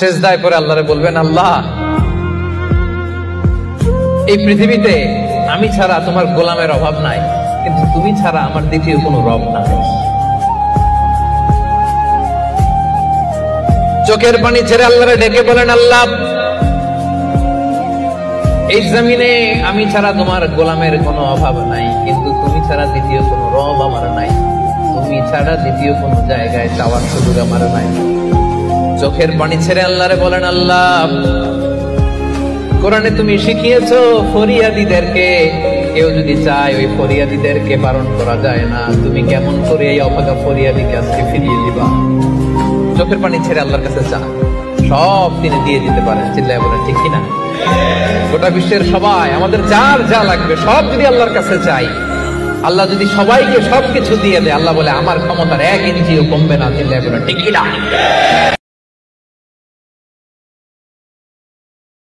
সেজদায় পড়ে আল্লাহরে বলবেন, আল্লাহ এই পৃথিবীতে আমি ছাড়া তোমার গোলামের অভাব নাই, কিন্তু তুমি ছাড়া আমার দ্বিতীয় কোনো রব নাই। চোখের পানি ছেড়ে আল্লাহরে ডেকে বলেন, আল্লাহ এই জমিনে আমি ছাড়া তোমার গোলামের কোনো অভাব নাই, কিন্তু তুমি ছাড়া দ্বিতীয় কোনো রব আমার নাই, তুমি ছাড়া দ্বিতীয় কোনো জায়গায় চাওয়ার সুযোগ আমার নাই। চোখের পানি ছেড়ে আল্লাহরে বলেন, আল্লাহ কোরআনে তুমি শিখিয়েছো ফরিয়াদীদেরকে কেউ যদি চায় ওই ফরিয়াদীদেরকে বারণ করা যায় না, তুমি কেমন করে এই অভাগা ফরিয়াদীকে আজকে ফিরিয়ে দিবা? চোখের পানি ছেড়ে আল্লাহর কাছে চা, সব তিনি দিয়ে দিতে পারেন। চিল্লায় বলেন ঠিক কিনা? গোটা বিশ্বের সবাই আমাদের যার যা লাগবে সব যদি আল্লাহর কাছে চাই, আল্লাহ যদি সবাইকে সবকিছু দিয়ে দেয়, আল্লাহ বলে আমার ক্ষমতার 1 ইঞ্চিও কমবে না। চিল্লায় বলেন ঠিক কিনা?